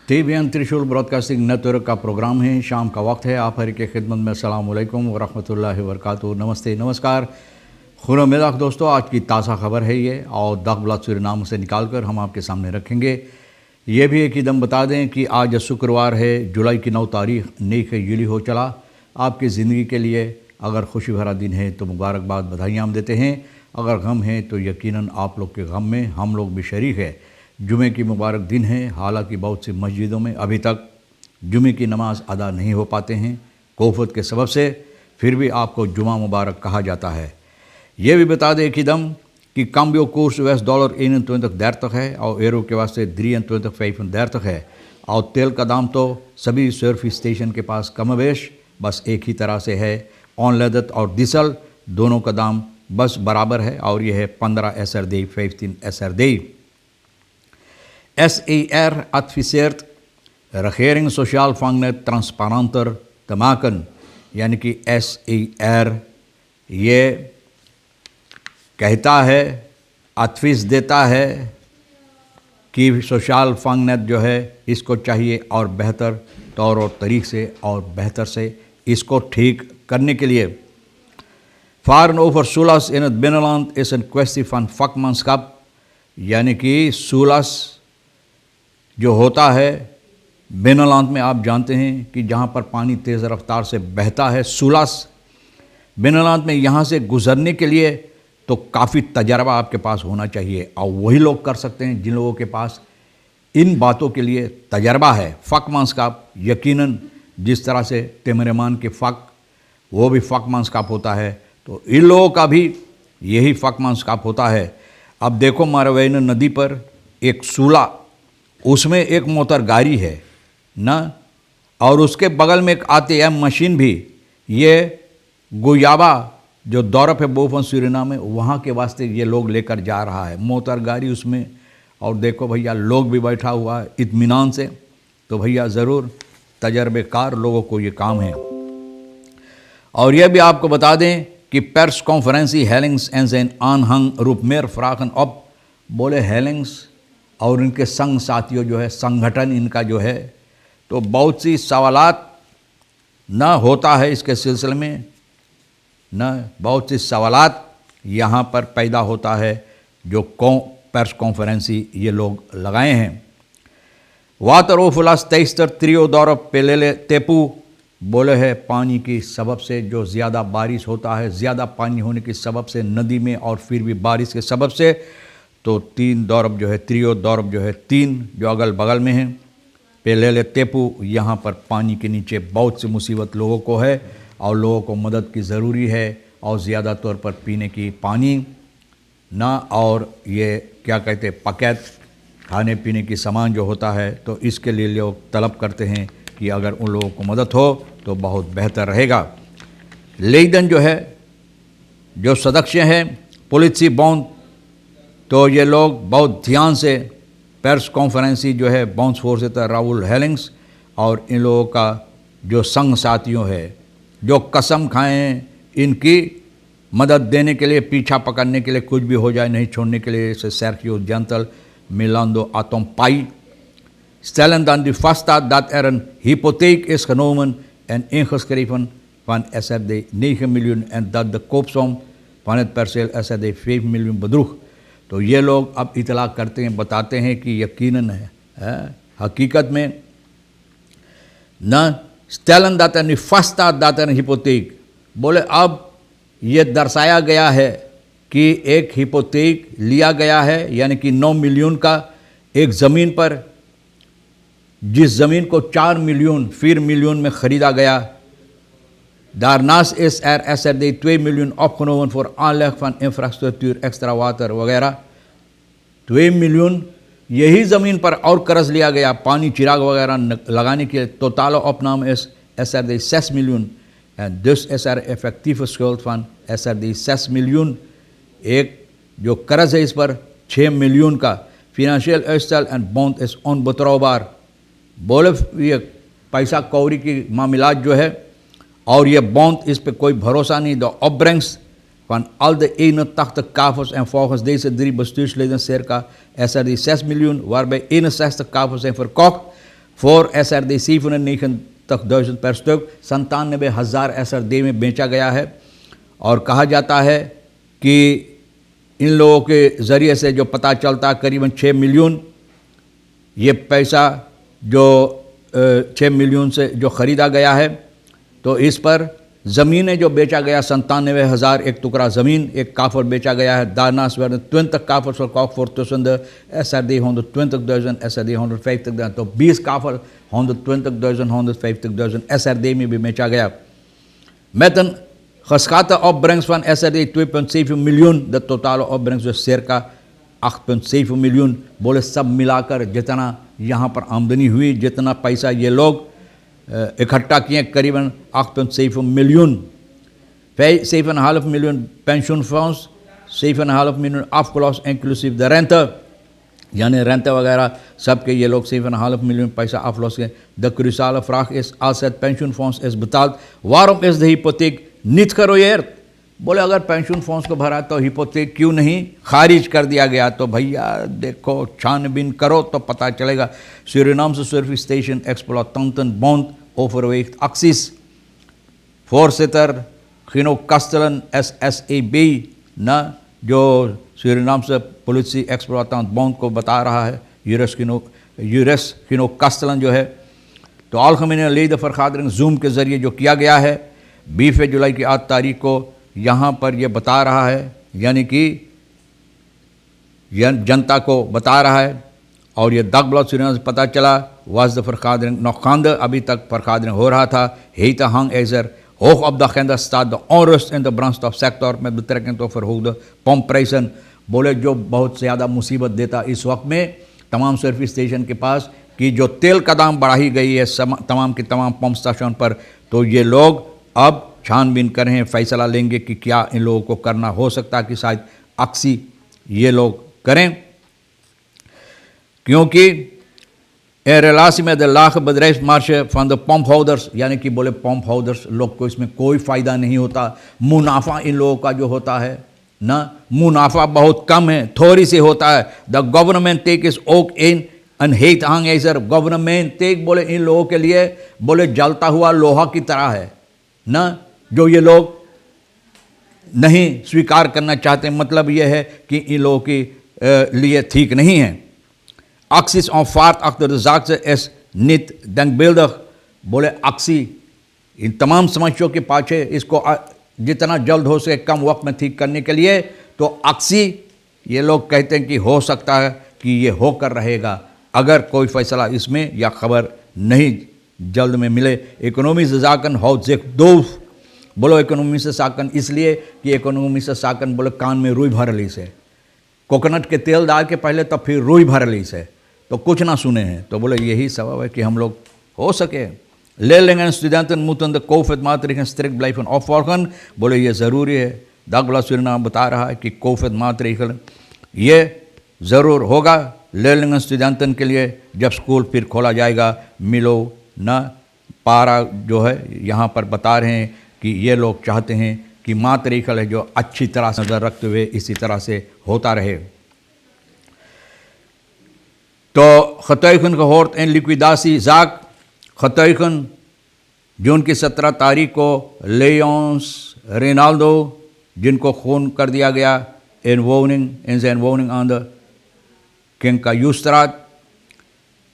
TVN त्रिशूल broadcasting network का programme है। शाम का वक्त है। आप हर की खिदमत में अस्सलाम वालेकुम व रहमतुल्लाहि व बरकातुहू। नमस्ते, नमस्कार, खुरमिलाख दोस्तों। आज की ताज़ा खबर है ये, और दागबला सूरीनाम से निकाल कर हम आपके सामने रखेंगे। ये भी एक दम बता दें कि आज शुक्रवार है, जुलाई की 9 तारीख, नेक जुली हो चला। आपकी ज़िंदगी के लिए अगर खुशी भरा दिन है तो मुबारकबाद, बधाइयाँ हम देते हैं। अगर गम है तो यकीनन आप लोग के गम में हम लोग भी शरीक है। जुमे की मुबारक दिन है। हालांकि बहुत सी मस्जिदों में अभी तक जुमे की नमाज़ अदा नहीं हो पाते हैं कोफत के सबब से, फिर भी आपको जुमा मुबारक कहा जाता है। ये भी बता दें कि दम कि cambio curso US डॉलर 21.30 है और यूरो के वास्ते 23.35 है। और तेल का दाम तो सभी सर्विस स्टेशन के पास कमोबेश बस एक ही तरह से है। ऑनलेदत और डीजल दोनों का दाम बस बराबर है और यह है 15 SRD 15 SRD। SAR adviseert regering sociaal vangnet transparanter te maken, यानी कि SAR ये कहता है, advice देता है कि सोशल फंगनेट जो है इसको चाहिए और बेहतर तौर और तरीक़ से और बेहतर से इसको ठीक करने के लिए। Varen over soelas in het binnenland is een kwestie van vakmanschap, यानी कि सोलस जो होता है बिनलांत में, आप जानते हैं कि जहाँ पर पानी तेज़ रफ्तार से बहता है, सुलास बिनलांत में, यहाँ से गुज़रने के लिए तो काफ़ी तजर्बा आपके पास होना चाहिए। और वही लोग कर सकते हैं जिन लोगों के पास इन बातों के लिए तजर्बा है। फ़क मांसकाप, यकीनन जिस तरह से तेमरेमान के फ़क वो भी फ़क मांसकाप होता है, तो इन लोगों का भी यही फ़क मांसकाप होता है। अब देखो, मारवैन नदी पर एक सूला, उसमें एक मोटर गाड़ी है ना, और उसके बगल में एक ATM मशीन भी। ये गुयाबा जो दौरप है बोफन सूरीनाम में, वहाँ के वास्ते ये लोग लेकर जा रहा है मोटर गाड़ी उसमें। और देखो भैया, लोग भी बैठा हुआ है इत्मीनान से। तो भैया ज़रूर तजर्बेकार लोगों को ये काम है। और यह भी आपको बता दें कि पर्स कॉन्फ्रेंसी हेलिंग्स एन ज़ैन आनहंग रूप मेर फ्राखन, अब बोले हेलिंग्स और इनके संग साथियों जो है, संगठन इनका जो है, तो बहुत सी सवालात न होता है इसके सिलसिले में, न बहुत सी सवालात यहाँ पर पैदा होता है जो पर्स कॉन्फ्रेंसी ये लोग लगाए हैं। वातर ओफुलास तेस्तर त्रियो दौर पेलेले तेपू, बोले है पानी की सबब से जो ज़्यादा बारिश होता है, ज़्यादा पानी होने की सबब से नदी में, और फिर भी बारिश के सबब से, तो 3 दौरब जो है, त्रियो दौरब जो है, 3 जो अगल बगल में हैं, पेलेले तेपू, यहाँ पर पानी के नीचे बहुत सी मुसीबत लोगों को है और लोगों को मदद की ज़रूरी है। और ज़्यादा तौर पर पीने की पानी ना, और ये क्या कहते हैं, पकैत खाने पीने की सामान जो होता है, तो इसके लिए लोग तलब करते हैं कि अगर उन लोगों को मदद हो तो बहुत बेहतर रहेगा। लेकिन जो है, जो सदस्य हैं पॉलिसी बॉन्ड, तो ये लोग बहुत ध्यान से पर्स कॉन्फ्रेंसी जो है बाउंस फोर्स था राहुल हेलिंग्स और इन लोगों का जो संग साथियों है, जो कसम खाएं इनकी मदद देने के लिए, पीछा पकड़ने के लिए, कुछ भी हो जाए नहीं छोड़ने के लिए। Sergio Gentle, Milando Atom Pai stellen dan de vaststaat dat een hypotheek is genomen en ingeschreven van SRD 9 miljoen en dat de koopsom van het perceel SRD 5 miljoen bedroeg। तो ये लोग अब इतला करते हैं, बताते हैं कि यकीनन है हकीकत में न स्टेलन दाता नहीं फस्ता दाता नहीं हिपोथेक, बोले अब ये दर्शाया गया है कि एक हिपोथेक लिया गया है, यानी कि 9 मिलियन का एक ज़मीन पर, जिस ज़मीन को 4 मिलियन 4 मिलियन में ख़रीदा गया। Daarnaast is SRD 2 miljoen opgenomen voor aanleg van infrastructuur, extra water वगैरह। 2 मिलियन यही ज़मीन पर और कर्ज लिया गया पानी चिराग वगैरह लगाने के लिए। Totale opname is SRD 6 miljoen en dus is effectieve schuld van SRD 6 miljoen। एक जो कर्ज है इस पर 6 मिलियन का। Financial uitstel en bond is onbetrouwbaar, बोले ये पैसा कौड़ी की मामलात जो है और ये bond, इस पे कोई भरोसा नहीं। De opbrengst van al de 81 kavels en volgens deze 3 bestuursleden circa SRD 6 miljoen, waarbij 61 kavels zijn verkocht 4 SRD 790 per stuk, 97,000 SRD में बेचा गया है। और कहा जाता है कि इन लोगों के ज़रिए से जो पता चलता करीबन 6 मिलियन ये पैसा जो 6 मिलियन से जो ख़रीदा गया है, तो इस पर ज़मीनें जो बेचा गया 97,000 एक टुकड़ा ज़मीन, एक काफर बेचा गया है। Daarnaast werden 20 kafels verkocht voor tussen de SRD 120.000 SRD 150.000, तो 20 kavel 120.000 150.000 SRD में भी बेचा गया। Met een geschatte opbrengst van SRD 2,7 miljoen, de totale opbrengst dus circa 8,7 miljoen, बोले सब मिलाकर जितना यहाँ पर आमदनी हुई, जितना पैसा ये लोग इकट्ठा किए करीबन 8,7 miljoen. 7,5 miljoen pensioenfonds, 7,5 miljoen afgelost inclusief de rente, यानी rente वगैरह सबके ये लोग 7,5 miljoen पैसा aflost किए। De cruciale vraag is, als het pensioenfonds is betaald, waarom is de hypotheek niet geroyeerd? बोले अगर पेंशन फंड्स को भरा तो हिपोथेक क्यों नहीं खारिज कर दिया गया? तो भैया देखो, छानबीन करो तो पता चलेगा। Surinaamse Service Station Exploitantenbond overweegt acties. Voorzitter Gino Kastelen, SSEB, ना जो Surinaamse Politie Exploitant Bond को बता रहा है, Juris Gino Kastelen जो है, तो algemene ledenvergadering Zoom के ज़रिए जो किया गया है 20 जुलाई की 8 तारीख को, यहाँ पर ये बता रहा है, यानी कि जनता को बता रहा है। और ये Dagblad Suriname से पता चला, was de vergadering nog gaande, अभी तक vergadering हो रहा था। Hete hangijzer, hoog op de agenda staat de onrust in de brandstofsector met betrekking tot verhoogde pompprijzen। बोले जो बहुत ज़्यादा मुसीबत देता इस वक्त में तमाम सर्विस स्टेशन के पास कि जो तेल का दाम बढ़ाई गई है तमाम के तमाम पंप स्टेशन पर, तो ये लोग अब छानबीन करें, फैसला लेंगे कि क्या इन लोगों को करना हो सकता है कि शायद अक्सी ये लोग करें, क्योंकि in relatie met de lage bedrijfsmarge van de pomphouders, यानी कि बोले पंप होल्डर्स लोग को इसमें कोई फ़ायदा नहीं होता। मुनाफा इन लोगों का जो होता है ना, मुनाफा बहुत कम है, थोड़ी सी होता है। The government take is ook een heet hangijzer, government take बोले इन लोगों के लिए बोले जलता हुआ लोहा की तरह है ना, जो ये लोग नहीं स्वीकार करना चाहते। मतलब ये है कि इन लोगों के लिए ठीक नहीं है। Acties om vaart achter de zaak is niet denkbeeldig, बोले अक्सी इन तमाम समस्याओं के पाछे इसको जितना जल्द हो सके कम वक्त में ठीक करने के लिए, तो अक्सी ये लोग कहते हैं कि हो सकता है कि ये होकर रहेगा अगर कोई फैसला इसमें या खबर नहीं जल्द में मिले। इकोनॉमी से जाकन हाउस दोफ, बोलो इकोनॉमी से साकन इसलिए कि इकोनॉमी से साकन बोले कान में रुई भर ली से, कोकोनट के तेल डाल के पहले तब फिर रुई भर ली से, तो कुछ ना सुने हैं। तो बोले यही सबब है कि हम लोग हो सके। Leerlingen en studenten moeten de COVID-maatregelen strikt blijven opvolgen, बोले ये ज़रूरी है। Dagblad Suriname बता रहा है कि COVID-maatregelen ये ज़रूर होगा leerlingen studenten के लिए जब स्कूल फिर खोला जाएगा। मिलो ना पारा जो है यहाँ पर बता रहे हैं कि ये लोग चाहते हैं कि maatregelen जो अच्छी तरह से नज़र रखते हुए इसी तरह से होता रहे। तो getuigen gehoord in liquidatiezaak, getuigen जो उनकी 17 तारीख को लेयॉन्स रेनाल्डो जिनको खून कर दिया गया इन zijn woning aan de Kinkajustraat,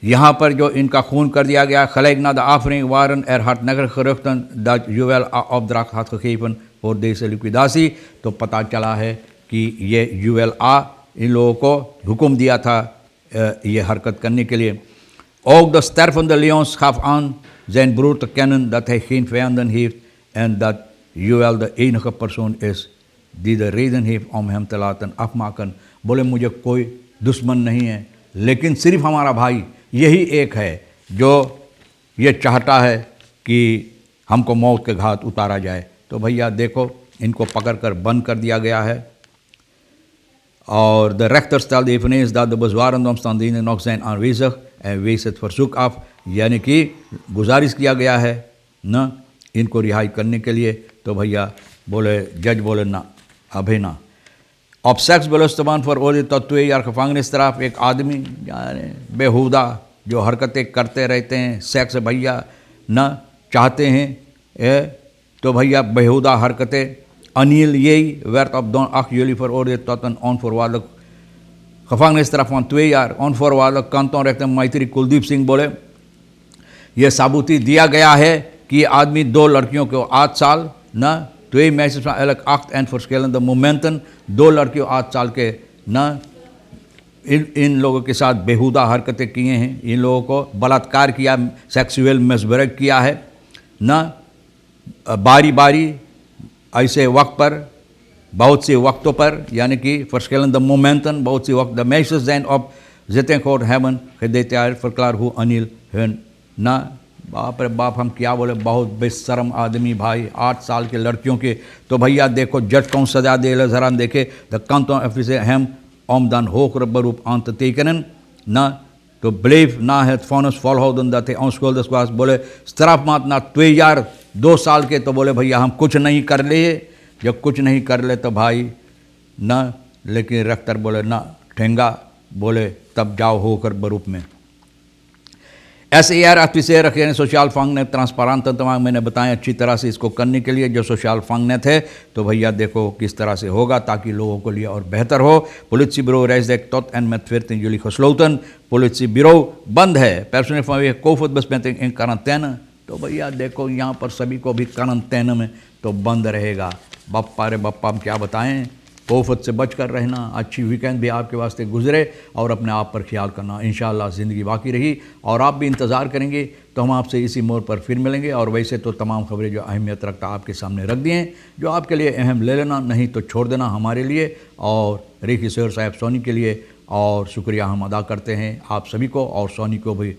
यहाँ पर जो इनका खून कर दिया गया, gelijk na de afring waren hardnekkige geruchten dat Joël A opdracht had gegeven voor deze liquidatie। तो पता चला है कि ये Joël A इन लोगों को हुक्म दिया था ये हरकत करने के लिए। Ook de stervende Leons gaf aan zijn broer te kennen dat hij geen vijanden heeft en dat Joël de enige persoon is die de reden heeft om hem te laten afmaken। बोले मुझे कोई दुश्मन नहीं है, लेकिन सिर्फ हमारा भाई यही एक है जो ये चाहता है कि हमको मौत के घाट उतारा जाए। तो भैया देखो, इनको पकड़कर बंद कर दिया गया है। और de rechter stelde eveneens dat de bezwarende omstandigheden nog zijn aanwezig en wees het verzoek af, यानी कि गुजारिश किया गया है ना इनको रिहाई करने के लिए। तो भैया बोले जज बोले ना अभी ना। Op seksbelusteman veroordeeld tot 2 jaar gevangenisstraf, एक आदमी बेहुदा जो हरकतें करते रहते हैं, सेक्स भैया न चाहते हैं, तो भैया बेहुदा हरकतें Anil Jee werd op don 8 juli veroordeeld tot een onvoorwaardelijk gevangenisstraf van 2 jaar. Onvoorwaardelijk kantonrechter Maitri Kuldeep Singh बोले यह साबूती दिया गया है कि आदमी 2 लड़कियों को 8 साल न 2 meisjes van elk 8 en verschillende momenten 2 लड़कियों 8 साल के न इन लोगों के साथ बेहुदा हरकतें किए हैं, इन लोगों को बलात्कार किया, सेक्सुअल मिसबिहेव किया है न बारी बारी ऐसे वक्त पर बहुत से वक्तों पर यानी कि verschillende momenten बहुत से वक्त de meisjes zijn op zitting gehoord hebben gedetailleerd verklaard hoe Anil hun ना बाप रे बाप हम क्या बोले, बहुत बेशरम आदमी भाई, 8 साल के लड़कियों के। तो भैया देखो जज कौन सजा दे जरा देखे the kanton officer hem om dan hoger beroep aan te tekenen na तो bleef na het vonnis volhouden dat hij onschuldig was। बोले strafmaat na 2 jaar 2 साल के, तो बोले भैया हम कुछ नहीं कर लिए, जब कुछ नहीं कर ले तो भाई ना, लेकिन रख्तर बोले ना ठेंगा, बोले तब जाओ होकर बरूप में। SAR ऑफिसर रखे सोशल फंड ने ट्रांसपेरेंट तमाम मैंने बताया अच्छी तरह से इसको करने के लिए जो सोशल फंड ने थे। तो भैया देखो किस तरह से होगा ताकि लोगों को लिए और बेहतर हो। Politiebureau Rijsdijk tot en met 14 juli gesloten। politiebureau बंद है, personal vanwege COVID-besmetting in quarantaine। तो भैया देखो यहाँ पर सभी को भी क्वारंटाइन में तो बंद रहेगा। बप्पा रे बप्पा हम क्या बताएं, कोफत से बचकर रहना। अच्छी वीकेंड भी आपके वास्ते गुजरे और अपने आप पर ख्याल करना। इंशाअल्लाह ज़िंदगी बाकी रही और आप भी इंतज़ार करेंगे तो हम आपसे इसी मोड़ पर फिर मिलेंगे। और वैसे तो तमाम खबरें जो अहमियत रखता आपके सामने रख दिए हैं, जो आपके लिए अहम ले लेना, नहीं तो छोड़ देना हमारे लिए और रेखी सर साहब सोनी के लिए। और शुक्रिया हम अदा करते हैं आप सभी को और सोनी को भी।